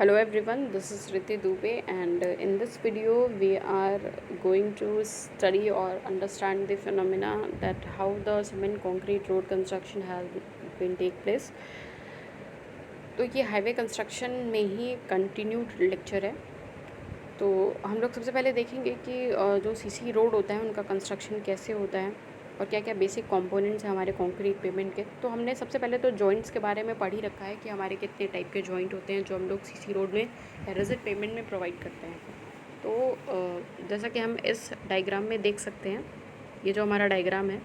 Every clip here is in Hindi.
Hello everyone, this is Riti Dubey, and in this video we are going to study or understand the phenomena that how the cement concrete road construction has been take place. तो ये हाईवे कंस्ट्रक्शन में ही कंटिन्यूड लेक्चर है। तो हम लोग सबसे पहले देखेंगे कि जो सीसी रोड होता है उनका कंस्ट्रक्शन कैसे होता है और क्या क्या बेसिक कंपोनेंट्स हैं हमारे कंक्रीट पेमेंट के। तो हमने सबसे पहले तो जॉइंट्स के बारे में पढ़ ही रखा है कि हमारे कितने टाइप के जॉइंट होते हैं जो हम लोग सीसी रोड में या रिजिड पेमेंट में प्रोवाइड करते हैं। तो जैसा कि हम इस डायग्राम में देख सकते हैं, ये जो हमारा डायग्राम है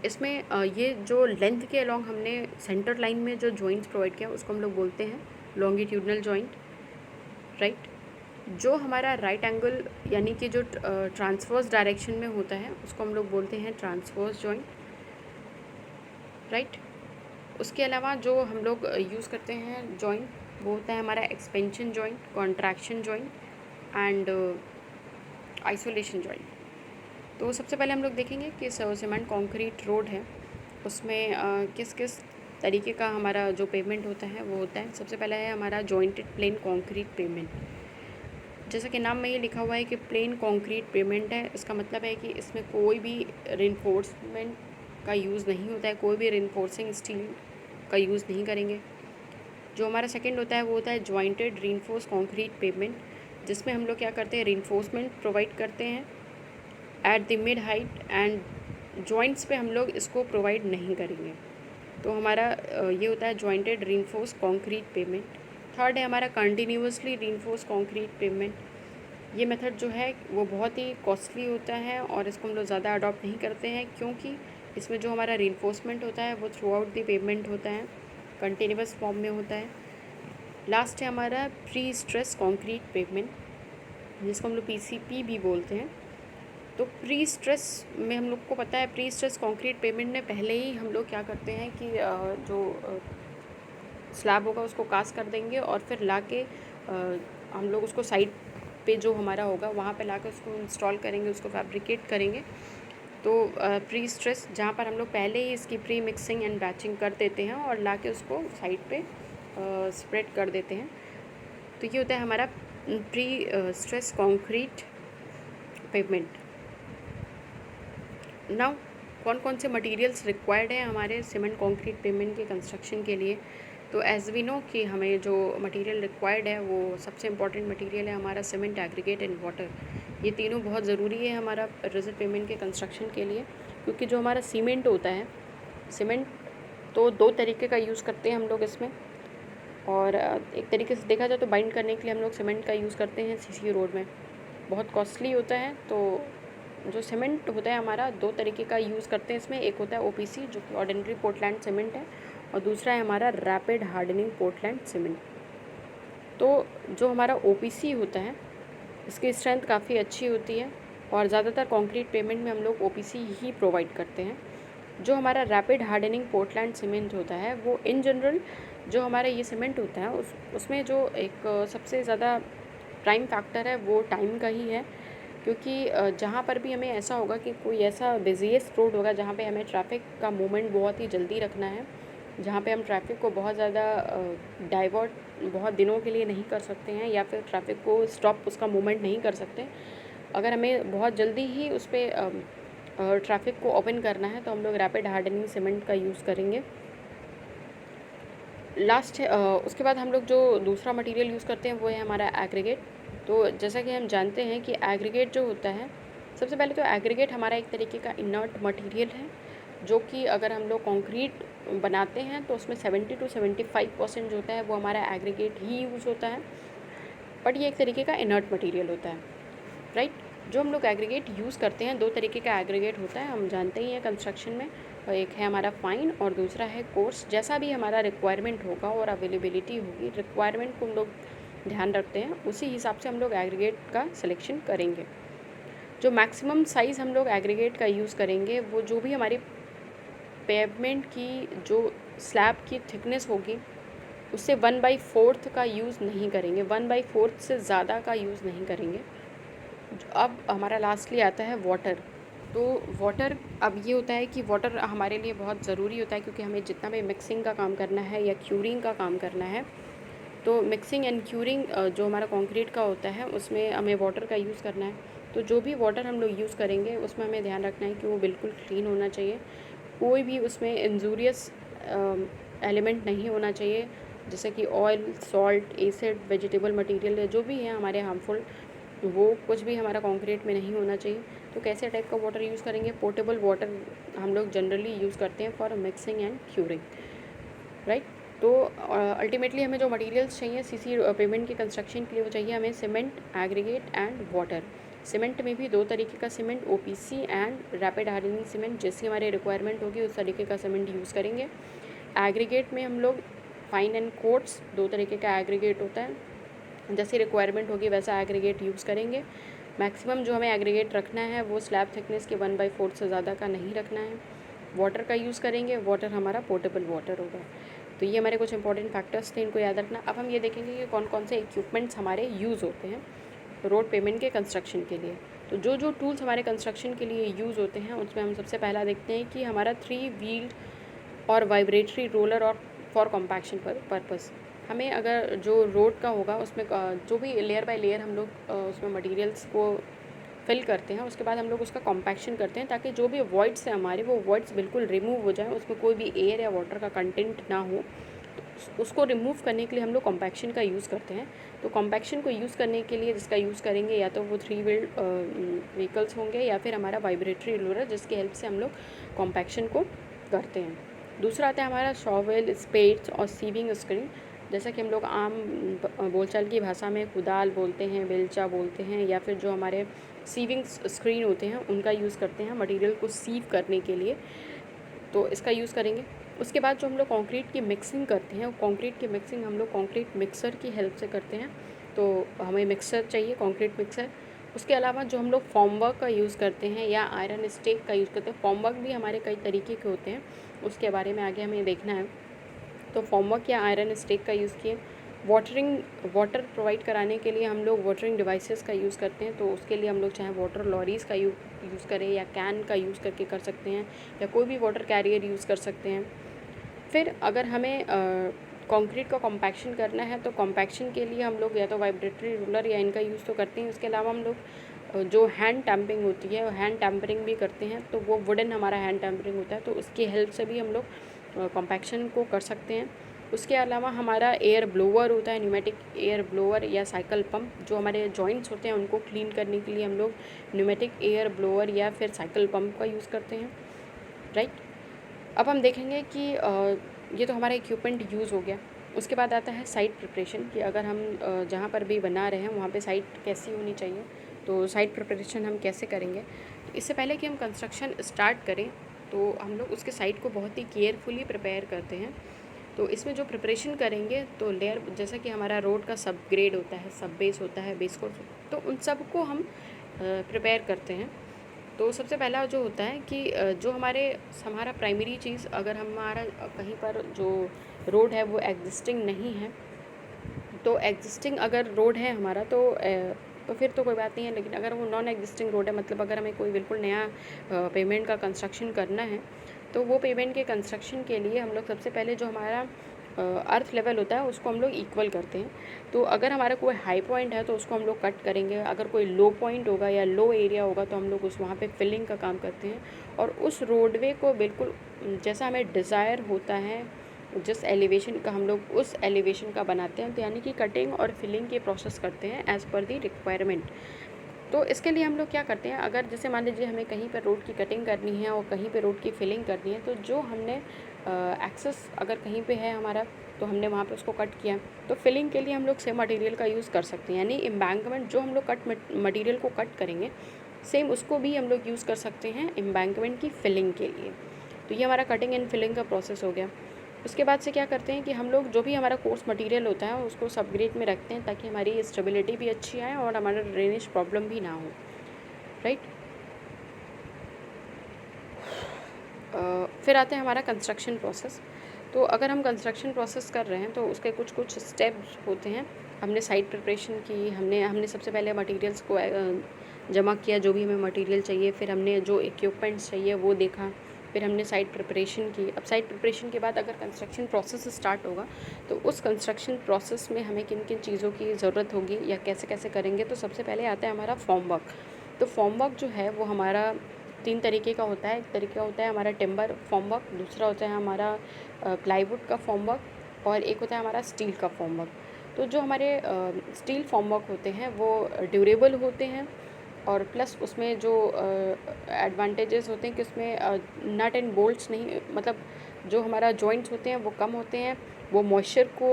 इसमें ये जो लेंथ के अलॉन्ग हमने सेंटर लाइन में जो जॉइंट्स प्रोवाइड किया उसको हम लोग बोलते हैं लॉन्गिट्यूडनल जॉइंट, राइट। जो हमारा राइट एंगल यानी कि जो ट्रांसवर्स डायरेक्शन में होता है उसको हम लोग बोलते हैं ट्रांसवर्स जॉइंट, राइट। उसके अलावा जो हम लोग यूज़ करते हैं जॉइंट वो होता है हमारा expansion joint, contraction joint and isolation joint. तो सबसे पहले हम लोग देखेंगे कि सीमेंट कंक्रीट रोड है उसमें किस किस तरीके का हमारा जो पेमेंट होता है वो होता है। सबसे पहला है हमारा जॉइंटेड प्लेन कंक्रीट पेमेंट। जैसा कि नाम में ये लिखा हुआ है कि प्लेन कंक्रीट पेमेंट है, इसका मतलब है कि इसमें कोई भी रिइंफोर्समेंट का यूज़ नहीं होता है, कोई भी रिइंफोर्सिंग स्टील का यूज़ नहीं करेंगे। जो हमारा सेकंड होता है वो होता है जॉइंटेड रिइंफोर्स कंक्रीट पेमेंट, जिसमें हम लोग क्या करते हैं रिइंफोर्समेंट प्रोवाइड करते हैं at the mid height and joints पे हम लोग इसको प्रोवाइड नहीं करेंगे। तो हमारा ये होता है jointed reinforce concrete payment. Third है हमारा कंटिन्यूसली रिइंफोर्स कंक्रीट पेमेंट। ये मेथड जो है वो बहुत ही कॉस्टली होता है और इसको हम लोग ज़्यादा अडॉप्ट नहीं करते हैं क्योंकि इसमें जो हमारा रिइंफोर्समेंट होता है वो थ्रू आउट द पेमेंट होता है, कंटिन्यूस फॉर्म में होता है। लास्ट है हमारा प्री स्ट्रेस कंक्रीट पेमेंट, जिसको हम लोग PCP भी बोलते हैं। तो प्री स्ट्रेस में हम लोग को पता है प्री स्ट्रेस कंक्रीट पेमेंट में पहले ही हम लोग क्या करते हैं कि जो स्लैब होगा उसको कास्ट कर देंगे और फिर ला के हम लोग उसको साइड पे जो हमारा होगा वहाँ पे ला के उसको इंस्टॉल करेंगे, उसको फैब्रिकेट करेंगे। तो प्री स्ट्रेस जहाँ पर हम लोग पहले ही इसकी प्री मिक्सिंग एंड बैचिंग कर देते हैं और ला के उसको साइड पे स्प्रेड कर देते हैं। तो ये होता है हमारा pre stress concrete payment. Now कौन कौन से मटेरियल्स रिक्वायर्ड हैं हमारे सीमेंट कंक्रीट पेमेंट के कंस्ट्रक्शन के लिए। तो एज वी नो कि हमें जो मटेरियल रिक्वायर्ड है वो सबसे इम्पॉर्टेंट मटेरियल है हमारा सीमेंट, एग्रीगेट एंड वाटर। ये तीनों बहुत ज़रूरी है हमारा रिजिड पेमेंट के कंस्ट्रक्शन के लिए, क्योंकि जो हमारा सीमेंट होता है, सीमेंट तो दो तरीके का यूज़ करते हैं हम लोग इसमें। और एक तरीके से देखा जाए तो बाइंड करने के लिए हम लोग सीमेंट का यूज़ करते हैं सीसी रोड में, बहुत कॉस्टली होता है। तो जो सीमेंट होता है हमारा दो तरीके का यूज़ करते हैं इसमें, एक होता है OPC जो कि ऑर्डिनरी पोर्टलैंड सीमेंट है और दूसरा है हमारा रैपिड हार्डनिंग पोर्टलैंड सीमेंट। तो जो हमारा OPC होता है इसकी स्ट्रेंथ काफ़ी अच्छी होती है और ज़्यादातर कंक्रीट पेमेंट में हम लोग OPC ही प्रोवाइड करते हैं। जो हमारा रैपिड हार्डनिंग पोर्टलैंड सीमेंट होता है वो इन जनरल जो हमारा ये सीमेंट होता है उसमें जो एक सबसे ज़्यादा प्राइम फैक्टर है वो टाइम का ही है, क्योंकि जहाँ पर भी हमें ऐसा होगा कि कोई ऐसा बिजीएस्ट रोड होगा जहाँ पे हमें ट्रैफिक का मूवमेंट बहुत ही जल्दी रखना है, जहाँ पे हम ट्रैफिक को बहुत ज़्यादा डाइवर्ट बहुत दिनों के लिए नहीं कर सकते हैं या फिर ट्रैफिक को स्टॉप उसका मूवमेंट नहीं कर सकते। अगर हमें बहुत जल्दी ही उस पर ट्रैफिक को ओपन करना है तो हम लोग रैपिड हार्डनिंग सीमेंट का यूज़ करेंगे। लास्ट है उसके बाद हम लोग जो दूसरा मटेरियल यूज़ करते हैं वो है हमारा एग्रीगेट। तो जैसा कि हम जानते हैं कि एग्रीगेट जो होता है, सबसे पहले तो एग्रीगेट हमारा एक तरीके का इनर्ट मटेरियल है जो कि अगर हम लोग कंक्रीट बनाते हैं तो उसमें 70 to 75% जो होता है वो हमारा एग्रीगेट ही यूज़ होता है, बट ये एक तरीके का इनर्ट मटेरियल होता है, राइट। जो हम लोग एग्रीगेट यूज़ करते हैं दो तरीके का एग्रीगेट होता है, हम जानते ही हैं कंस्ट्रक्शन में, एक है हमारा फाइन और दूसरा है कोर्स। जैसा भी हमारा रिक्वायरमेंट होगा और अवेलेबिलिटी होगी, रिक्वायरमेंट को हम लोग ध्यान रखते हैं, उसी हिसाब से हम लोग एग्रीगेट का सिलेक्शन करेंगे। जो मैक्सिमम साइज़ हम लोग एग्रीगेट का यूज़ करेंगे वो जो भी हमारी पेवमेंट की जो स्लैब की थिकनेस होगी उससे 1/4 का यूज़ नहीं करेंगे, 1/4 से ज़्यादा का यूज़ नहीं करेंगे। अब हमारा लास्टली आता है वाटर। तो वाटर अब ये होता है कि वाटर हमारे लिए बहुत ज़रूरी होता है, क्योंकि हमें जितना भी मिक्सिंग का काम करना है या क्यूरिंग का काम करना है तो मिक्सिंग एंड क्यूरिंग जो हमारा कंक्रीट का होता है उसमें हमें वाटर का यूज़ करना है। तो जो भी वाटर हम लोग यूज़ करेंगे उसमें हमें ध्यान रखना है कि वो बिल्कुल क्लीन होना चाहिए, कोई भी उसमें इंजूरियस एलिमेंट नहीं होना चाहिए, जैसे कि oil, salt, acid, vegetable material या जो भी है हमारे हार्मफुल, वो कुछ भी हमारा कंक्रीट में नहीं होना चाहिए। तो कैसे टाइप का वाटर यूज़ करेंगे? पोर्टेबल वाटर हम लोग जनरली यूज़ करते हैं for mixing and curing, right. तो अल्टीमेटली हमें जो मटेरियल्स चाहिए सीसी पेमेंट के कंस्ट्रक्शन के लिए, वो चाहिए हमें cement, aggregate and water. Cement में भी दो तरीके का cement, OPC and rapid hardening cement, जैसी हमारी रिक्वायरमेंट होगी उस तरीके का सीमेंट यूज़ करेंगे। एग्रीगेट में हम लोग फाइन एंड कोट्स, दो तरीके का एग्रीगेट होता है, जैसी रिक्वायरमेंट होगी वैसा एग्रीगेट यूज़ करेंगे। मैक्सिमम जो हमें एग्रीगेट रखना है वो स्लैब थिकनेस के 1/4 से ज़्यादा का नहीं रखना है। वाटर का यूज़ करेंगे, वाटर हमारा पोर्टेबल वाटर होगा। तो ये हमारे कुछ इंपॉर्टेंट फैक्टर्स थे, इनको याद रखना। अब हम ये देखेंगे कि कौन कौन से इक्विपमेंट्स हमारे यूज़ होते हैं रोड पेमेंट के कंस्ट्रक्शन के लिए। तो जो जो टूल्स हमारे कंस्ट्रक्शन के लिए यूज़ होते हैं उसमें हम सबसे पहला देखते हैं कि हमारा 3 व्हील और वाइब्रेटरी रोलर और फॉर कॉम्पैक्शन पर्पस। हमें अगर जो रोड का होगा उसमें जो भी लेयर बाय लेयर हम लोग उसमें मटेरियल्स को फिल करते हैं, उसके बाद हम लोग उसका कॉम्पैक्शन करते हैं ताकि जो भी वॉइड्स हैं हमारे, वो वॉइड्स बिल्कुल रिमूव हो जाए, उसमें कोई भी एयर या वाटर का कंटेंट ना हो। तो उसको रिमूव करने के लिए हम लोग कॉम्पैक्शन का यूज़ करते हैं। तो कॉम्पैक्शन को यूज़ करने के लिए जिसका यूज़ करेंगे या तो वो 3 व्हील्ड व्हीकल्स होंगे या फिर हमारा वाइब्रेटरी रोलर, जिसकी हेल्प से हम लोग कॉम्पैक्शन को करते हैं। दूसरा आता है हमारा शॉवेल, स्पेड्स और सीविंग स्क्रीन, जैसा कि हम लोग आम बोलचाल की भाषा में कुदाल बोलते हैं, बेलचा बोलते हैं, या फिर जो हमारे सीविंग स्क्रीन होते हैं उनका यूज़ करते हैं मटेरियल को सीव करने के लिए। तो इसका यूज़ करेंगे। उसके बाद जो हम लोग कंक्रीट की मिक्सिंग करते हैं, कंक्रीट की मिक्सिंग हम लोग कंक्रीट मिक्सर की हेल्प से करते हैं। तो हमें मिक्सर चाहिए, कंक्रीट मिक्सर। उसके अलावा जो हम लोग फॉर्मवर्क का यूज़ करते हैं या आयरन स्टेक का यूज़ करते हैं, फॉर्मवर्क भी हमारे कई तरीके के होते हैं, उसके बारे में आगे हमें देखना है। तो फॉर्मवर्क या आयरन स्टेक का यूज़ किए। वाटर प्रोवाइड कराने के लिए हम लोग वाटरिंग डिवाइसेस का यूज़ करते हैं। तो उसके लिए हम लोग चाहे वाटर लॉरीज़ का यूज़ करें या कैन का यूज़ करके कर सकते हैं, या कोई भी वाटर कैरियर यूज़ कर सकते हैं। फिर अगर हमें कंक्रीट का कॉम्पैक्शन करना है तो कॉम्पैक्शन के लिए हम लोग या तो वाइब्रेटरी रोलर या इनका यूज़ तो करते हैं। उसके अलावा हम लोग जो हैंड टैम्पिंग होती है, हैंड टैम्परिंग भी करते हैं। तो वो वुडन हमारा हैंड टैम्परिंग होता है, तो उसकी हेल्प से भी हम लोग कॉम्पैक्शन को कर सकते हैं। उसके अलावा हमारा एयर ब्लोअर होता है, न्यूमेटिक एयर ब्लोअर या साइकिल पंप, जो हमारे जॉइंट्स होते हैं उनको क्लीन करने के लिए हम लोग न्यूमेटिक एयर ब्लोअर या फिर साइकिल पंप का यूज़ करते हैं, राइट। अब हम देखेंगे कि ये तो हमारा इक्विपमेंट यूज़ हो गया। उसके बाद आता है साइट प्रिपरेशन, कि अगर हम जहाँ पर भी बना रहे हैं वहाँ पे साइट कैसी होनी चाहिए। तो साइट प्रिपरेशन हम कैसे करेंगे? तो इससे पहले कि हम कंस्ट्रक्शन स्टार्ट करें तो हम लोग उसके साइट को बहुत ही केयरफुली प्रिपेयर करते हैं। तो इसमें जो प्रिपरेशन करेंगे, तो लेयर जैसा कि हमारा रोड का सब ग्रेड होता है, सब बेस होता है, बेस कोर्स, तो उन सब को हम प्रिपेयर करते हैं। तो सबसे पहला जो होता है कि जो हमारा प्राइमरी चीज़, अगर हमारा कहीं पर जो रोड है वो एग्जिस्टिंग नहीं है, तो एग्जिस्टिंग अगर रोड है हमारा तो फिर तो कोई बात नहीं है। लेकिन अगर वो नॉन एग्जिस्टिंग रोड है, मतलब अगर हमें कोई बिल्कुल नया पेमेंट का कंस्ट्रक्शन करना है, तो वो पेमेंट के कंस्ट्रक्शन के लिए हम लोग सबसे पहले जो हमारा अर्थ लेवल होता है उसको हम लोग इक्वल करते हैं। तो अगर हमारा कोई हाई पॉइंट है तो उसको हम लोग कट करेंगे, अगर कोई लो पॉइंट होगा या लो एरिया होगा तो हम लोग वहाँ पे फिलिंग का काम करते हैं। और उस रोडवे को बिल्कुल जैसा हमें डिज़ायर होता है, जिस एलिवेशन का हम लोग उस एलिवेशन का बनाते हैं, तो यानी कि कटिंग और फिलिंग के प्रोसेस करते हैं एज़ पर दी रिक्वायरमेंट। तो इसके लिए हम लोग क्या करते हैं, अगर जैसे मान लीजिए हमें कहीं पर रोड की कटिंग करनी है और कहीं पे रोड की फिलिंग करनी है, तो जो हमने एक्सेस अगर कहीं पे है हमारा, तो हमने वहाँ पे उसको कट किया, तो फिलिंग के लिए हम लोग सेम मटेरियल का यूज़ कर सकते हैं। यानी एम्बैंकमेंट जो हम लोग मटेरियल को कट करेंगे, सेम उसको भी हम लोग यूज़ कर सकते हैं एम्बैंकमेंट की फिलिंग के लिए। तो ये हमारा कटिंग एंड फिलिंग का प्रोसेस हो गया। उसके बाद से क्या करते हैं कि हम लोग जो भी हमारा कोर्स मटेरियल होता है उसको सब ग्रेड में रखते हैं, ताकि हमारी स्टेबिलिटी भी अच्छी आए और हमारा ड्रेनेज प्रॉब्लम भी ना हो, राइट। फिर आते हैं हमारा कंस्ट्रक्शन प्रोसेस। तो अगर हम कंस्ट्रक्शन प्रोसेस कर रहे हैं तो उसके कुछ स्टेप्स होते हैं। हमने साइट प्रिपरेशन की, हमने सबसे पहले मटेरियल्स को जमा किया, जो भी हमें मटेरियल चाहिए, फिर हमने जो इक्विपमेंट्स चाहिए वो देखा, फिर हमने साइट प्रिपरेशन की। अब साइट प्रिपरेशन के बाद अगर कंस्ट्रक्शन प्रोसेस स्टार्ट होगा तो उस कंस्ट्रक्शन प्रोसेस में हमें किन किन चीज़ों की ज़रूरत होगी या कैसे कैसे करेंगे। तो सबसे पहले आता है हमारा फॉर्म वर्क। तो फॉर्म वर्क जो है वो हमारा 3 तरीके का होता है। एक तरीका होता है हमारा टिम्बर फॉर्म वर्क, दूसरा होता है हमारा प्लाईवुड का फॉर्म वर्क और एक होता है हमारा स्टील का फॉर्म वर्क। तो जो हमारे स्टील फॉर्म वर्क होते हैं वो ड्यूरेबल होते हैं और प्लस उसमें जो एडवांटेजेस होते हैं कि उसमें नट एंड बोल्ट्स नहीं, मतलब जो हमारा जॉइंट्स होते हैं वो कम होते हैं, वो मॉइस्चर को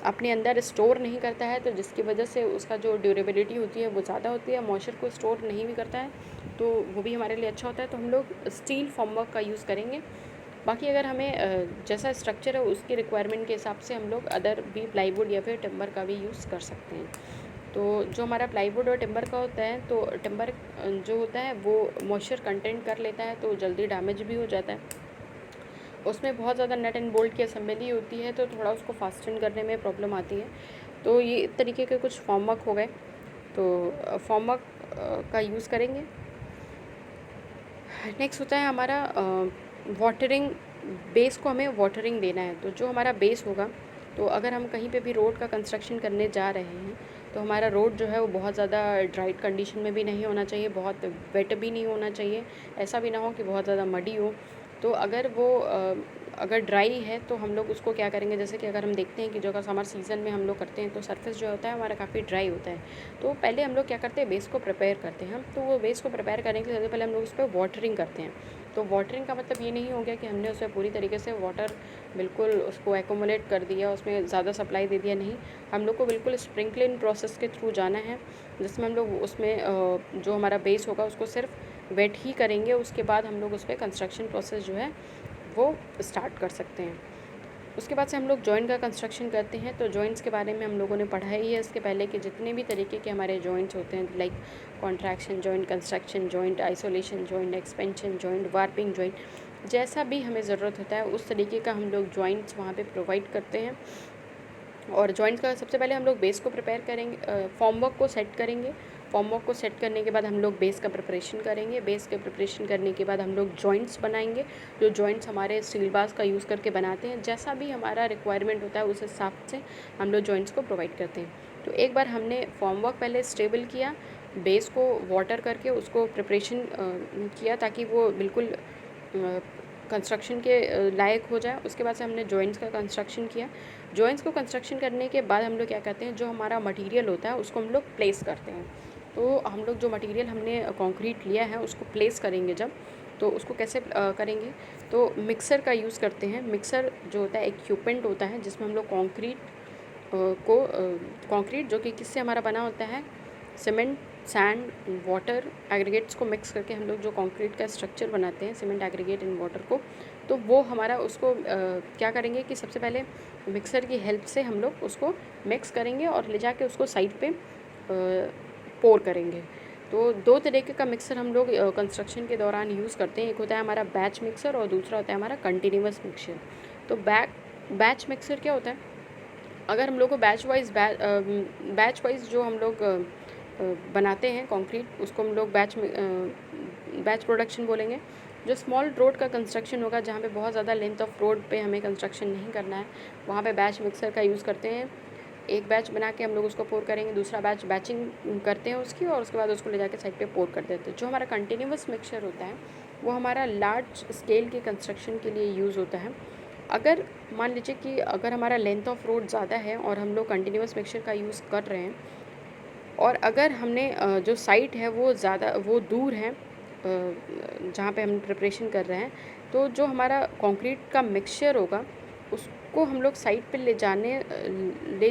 अपने अंदर स्टोर नहीं करता है, तो जिसकी वजह से उसका जो ड्यूरेबिलिटी होती है वो ज़्यादा होती है। मॉइस्चर को स्टोर नहीं भी करता है तो वो भी हमारे लिए अच्छा होता है। तो हम लोग स्टील फॉर्म वर्क का यूज़ करेंगे। बाकी अगर हमें जैसा स्ट्रक्चर है उसकी रिक्वायरमेंट के हिसाब से हम लोग अदर भी प्लाईवुड या फिर टिम्बर का भी यूज़ कर सकते हैं। तो जो हमारा प्लाईवुड और टिम्बर का होता है, तो टिम्बर जो होता है वो मॉइस्चर कंटेंट कर लेता है तो जल्दी डैमेज भी हो जाता है। उसमें बहुत ज़्यादा नट एंड बोल्ट की असेंबली होती है तो थोड़ा उसको फास्टन करने में प्रॉब्लम आती है। तो ये इस तरीके के कुछ फॉर्म वर्क हो गए, तो फॉर्म वर्क का यूज़ करेंगे। नेक्स्ट होता है हमारा वाटरिंग। बेस को हमें वाटरिंग देना है। तो जो हमारा बेस होगा, तो अगर हम कहीं पे भी रोड का कंस्ट्रक्शन करने जा रहे हैं तो हमारा रोड जो है वो बहुत ज़्यादा ड्राइड कंडीशन में भी नहीं होना चाहिए, बहुत वेट भी नहीं होना चाहिए, ऐसा भी ना हो कि बहुत ज़्यादा मडी हो। तो अगर वो अगर ड्राई है तो हम लोग उसको क्या करेंगे, जैसे कि अगर हम देखते हैं कि जो अगर समर सीज़न में हम लोग करते हैं तो सरफेस जो होता है हमारा काफ़ी ड्राई होता है। तो पहले हम लोग क्या करते हैं, बेस को प्रिपेयर करते हैं। तो वो बेस को प्रिपेयर करने के सबसे पहले हम लोग उस पर वाटरिंग करते हैं। तो वाटरिंग का मतलब ये नहीं हो गया कि हमने उसमें पूरी तरीके से वाटर बिल्कुल उसको एक्यूमुलेट कर दिया, उसमें ज़्यादा सप्लाई दे दिया, नहीं। हम लोग को बिल्कुल स्प्रिंकलिंग प्रोसेस के थ्रू जाना है, जिसमें हम लोग उसमें जो हमारा बेस होगा उसको सिर्फ वेट ही करेंगे। उसके बाद हम लोग उस पर कंस्ट्रक्शन प्रोसेस जो है वो स्टार्ट कर सकते हैं। उसके बाद से हम लोग जॉइंट का कंस्ट्रक्शन करते हैं। तो जॉइंट्स के बारे में हम लोगों ने पढ़ा ही है इसके पहले कि जितने भी तरीके के हमारे जॉइंट्स होते हैं, like contraction joint, construction joint, isolation joint, expansion joint, warping joint, जैसा भी हमें ज़रूरत होता है उस तरीके का हम लोग जॉइंट्स वहाँ पे प्रोवाइड करते हैं। और जॉइंट का सबसे पहले हम लोग बेस को प्रिपेयर करेंगे, फॉर्म वर्क को सेट करेंगे। फॉर्म वर्क को सेट करने के बाद हम लोग बेस का प्रिपरेशन करेंगे। बेस के प्रिपरेशन करने के बाद हम लोग जॉइंट्स बनाएंगे। जो जॉइंट्स हमारे स्टील बार्स का यूज़ करके बनाते हैं, जैसा भी हमारा रिक्वायरमेंट होता है उस हिसाब से हम लोग जॉइंट्स को प्रोवाइड करते हैं। तो एक बार हमने फॉर्म वर्क पहले स्टेबल किया, बेस को वाटर करके उसको प्रिपरेशन किया ताकि वो बिल्कुल कंस्ट्रक्शन के लायक हो जाए। उसके बाद से हमने जॉइंट्स का कंस्ट्रक्शन किया। जॉइंट्स को कंस्ट्रक्शन करने के बाद हम लोग क्या करते हैं, जो हमारा मटेरियल होता है उसको हम लोग प्लेस करते हैं। तो हम लोग जो मटेरियल हमने कंक्रीट लिया है उसको प्लेस करेंगे जब, तो उसको कैसे करेंगे, तो मिक्सर का यूज़ करते हैं। मिक्सर जो होता है इक्विपमेंट होता है जिसमें हम लोग कंक्रीट जो कि किससे हमारा बना होता है, सीमेंट, सैंड, वाटर, एग्रीगेट्स को मिक्स करके हम लोग जो कंक्रीट का स्ट्रक्चर बनाते हैं, सीमेंट, एग्रीगेट एंड वाटर को, तो वो हमारा उसको क्या करेंगे कि सबसे पहले मिक्सर की हेल्प से हम लोग उसको मिक्स करेंगे और ले जाके उसको साइड पे पोर करेंगे। तो दो तरीके का मिक्सर हम लोग कंस्ट्रक्शन के दौरान यूज़ करते हैं। एक होता है हमारा बैच मिक्सर और दूसरा होता है हमारा कंटिन्यूअस मिक्सर। तो बैच मिक्सर क्या होता है, अगर हम लोग को बैच वाइज जो हम लोग बनाते हैं कंक्रीट, उसको हम लोग बैच प्रोडक्शन बोलेंगे। जो स्मॉल रोड का कंस्ट्रक्शन होगा, जहाँ पे बहुत ज़्यादा लेंथ ऑफ रोड पे हमें कंस्ट्रक्शन नहीं करना है, वहाँ पे बैच मिक्सर का यूज़ करते हैं। एक बैच बना के हम लोग उसको पोर करेंगे, दूसरा बैच बैचिंग करते हैं उसकी, और उसके बाद उसको ले जाके साइड पे पोर कर देते हैं। जो हमारा कंटिन्यूअस मिक्सचर होता है वो हमारा लार्ज स्केल के कंस्ट्रक्शन के लिए यूज़ होता है। अगर मान लीजिए कि अगर हमारा लेंथ ऑफ रोड ज़्यादा है और हम लोग कंटिन्यूअस मिक्सचर का यूज़ कर रहे हैं, और अगर हमने जो साइट है वो दूर है जहाँ पे हम प्रिपरेशन कर रहे हैं, तो जो हमारा कंक्रीट का मिक्सचर होगा उसको हम लोग साइट पे ले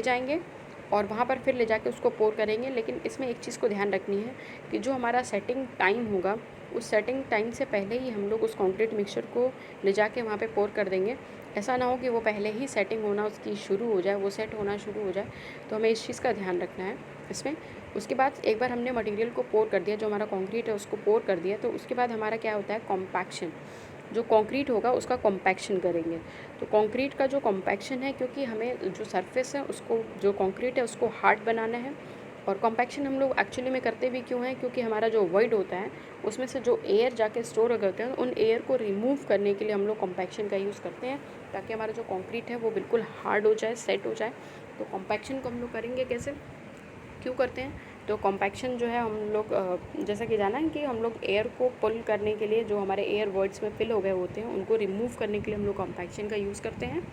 जाएंगे और वहाँ पर फिर ले जाके उसको पोर करेंगे। लेकिन इसमें एक चीज़ को ध्यान रखनी है कि जो हमारा सेटिंग टाइम होगा, उस सेटिंग टाइम से पहले ही हम लोग उस कंक्रीट मिक्सचर को ले जाके वहाँ पे पोर कर देंगे। ऐसा ना हो कि वो पहले ही सेटिंग होना उसकी शुरू हो जाए, वो सेट होना शुरू हो जाए। तो हमें इस चीज़ का ध्यान रखना है इसमें। उसके बाद एक बार हमने मटेरियल को पोर कर दिया, जो हमारा कंक्रीट है उसको पोर कर दिया, तो उसके बाद हमारा क्या होता है, कॉम्पैक्शन। जो कंक्रीट होगा उसका कॉम्पैक्शन करेंगे। तो कंक्रीट का जो कॉम्पैक्शन है, क्योंकि हमें जो सरफेस है उसको, जो कंक्रीट है उसको हार्ड बनाना है, और कॉम्पैक्शन हम लोग एक्चुअली में करते भी क्यों हैं, क्योंकि हमारा जो वॉइड होता है उसमें से जो एयर जाके स्टोर हो होते हैं, उन एयर को रिमूव करने के लिए हम लोग कॉम्पैक्शन का यूज़ करते हैं, ताकि हमारा जो कंक्रीट है वो बिल्कुल हार्ड हो जाए, सेट हो जाए। तो कॉम्पैक्शन को हम लोग करेंगे कैसे, क्यों करते हैं, तो कॉम्पैक्शन जो है हम लोग जैसा कि जाना है कि हम लोग एयर को पुल करने के लिए, जो हमारे एयर वॉइड्स में फिल हो गए होते हैं उनको रिमूव करने के लिए हम लोग कॉम्पैक्शन का यूज़ करते हैं।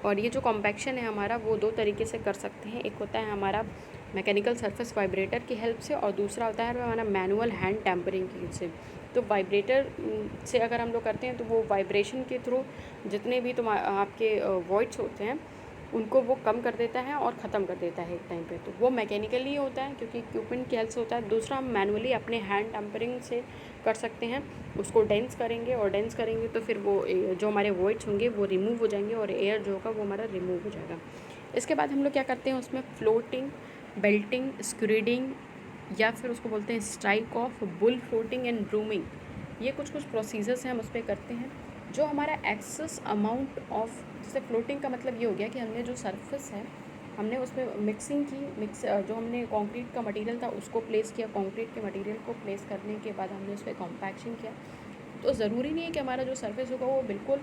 और ये जो कॉम्पैक्शन है हमारा, वो दो तरीके से कर सकते हैं। एक होता है हमारा मैकेनिकल सरफेस वाइब्रेटर की हेल्प से, और दूसरा होता है हमारा मैनुअल हैंड टैम्परिंग की हेल्प से। तो वाइब्रेटर से अगर हम लोग करते हैं तो वो वाइब्रेशन के थ्रू जितने भी आपके वॉइड्स होते हैं उनको वो कम कर देता है और ख़त्म कर देता है एक टाइम पे। तो वो मैकेनिकली होता है क्योंकि इक्विपमेंट की हेल्प से होता है। दूसरा हम मैनुअली अपने हैंड टैम्परिंग से कर सकते हैं, उसको डेंस करेंगे, और डेंस करेंगे तो फिर वो जो हमारे वॉइड्स होंगे वो रिमूव हो जाएंगे और एयर जो होगा वो हमारा रिमूव हो जाएगा। इसके बाद हम लोग क्या करते हैं, उसमें फ्लोटिंग, बेल्टिंग, स्क्रीडिंग, या फिर उसको बोलते हैं strike off, bull floating and brooming. ये कुछ प्रोसीजर्स हैं हम उस पर करते हैं। जो हमारा एक्सेस अमाउंट ऑफ, जैसे फ्लोटिंग का मतलब ये हो गया कि हमने जो सरफेस है हमने उसमें मिक्सिंग की, जो हमने कंक्रीट का मटेरियल था उसको प्लेस किया, कंक्रीट के मटेरियल को प्लेस करने के बाद हमने उस पर कॉम्पैक्शन किया। तो ज़रूरी नहीं है कि हमारा जो सरफेस होगा वो बिल्कुल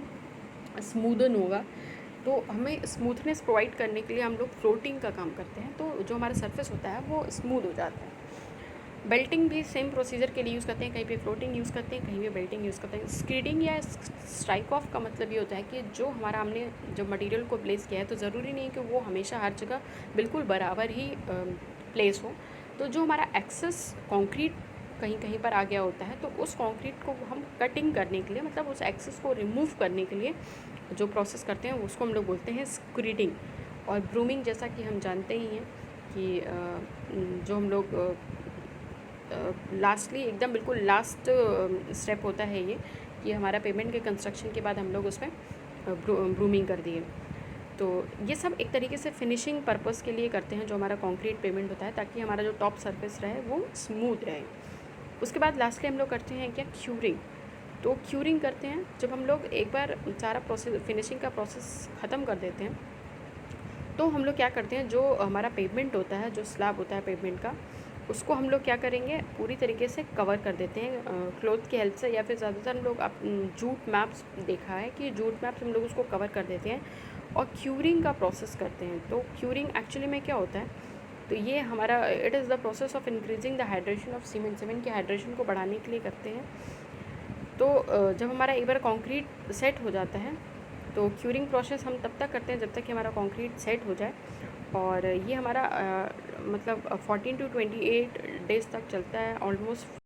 स्मूदन होगा, तो हमें स्मूथनेस प्रोवाइड करने के लिए हम लोग फ्लोटिंग का काम करते हैं, तो जो हमारा सरफेस होता है वो स्मूथ हो जाता है। बेल्टिंग भी सेम प्रोसीजर के लिए यूज़ करते हैं, कहीं पे फ्लोटिंग यूज़ करते हैं, कहीं पे बेल्टिंग यूज़ करते हैं। स्क्रीडिंग या स्ट्राइक ऑफ का मतलब ये होता है कि जो हमारा हमने जो मटेरियल को प्लेस किया है, तो ज़रूरी नहीं है कि वो हमेशा हर जगह बिल्कुल बराबर ही प्लेस हो। तो जो हमारा एक्सेस कंक्रीट कहीं कहीं पर आ गया होता है, तो उस कंक्रीट को हम कटिंग करने के लिए, मतलब उस एक्सेस को रिमूव करने के लिए जो प्रोसेस करते हैं उसको हम लोग बोलते हैं स्क्रीडिंग। और ब्रूमिंग, जैसा कि हम जानते ही हैं कि जो हम लोग लास्टली एकदम बिल्कुल लास्ट स्टेप होता है ये, कि हमारा पेमेंट के कंस्ट्रक्शन के बाद हम लोग उसमें ब्रूमिंग कर दिए। तो ये सब एक तरीके से फिनिशिंग पर्पस के लिए करते हैं, जो हमारा कंक्रीट पेमेंट होता है, ताकि हमारा जो टॉप सरफेस रहे वो स्मूथ रहे। उसके बाद लास्टली हम लोग करते हैं क्या, क्यूरिंग। तो क्यूरिंग करते हैं जब हम लोग एक बार सारा प्रोसेस, फिनिशिंग का प्रोसेस ख़त्म कर देते हैं, तो हम लोग क्या करते हैं, जो हमारा पेमेंट होता है, जो स्लैब होता है पेमेंट का, उसको हम लोग क्या करेंगे, पूरी तरीके से कवर कर देते हैं क्लॉथ की हेल्प से, या फिर ज़्यादातर हम लोग जूट मैप्स देखा है कि जूट मैप्स हम लोग उसको कवर कर देते हैं और क्यूरिंग का प्रोसेस करते हैं। तो क्यूरिंग एक्चुअली में क्या होता है, तो ये हमारा it is the process of increasing the hydration of cement. Cement की हाइड्रेशन को बढ़ाने के लिए करते हैं। तो जब हमारा एक बार कंक्रीट सेट हो जाता है, तो क्यूरिंग प्रोसेस हम तब तक करते हैं जब तक कि हमारा कंक्रीट सेट हो जाए, और ये हमारा मतलब 14 to 28 डेज़ तक चलता है ऑलमोस्ट।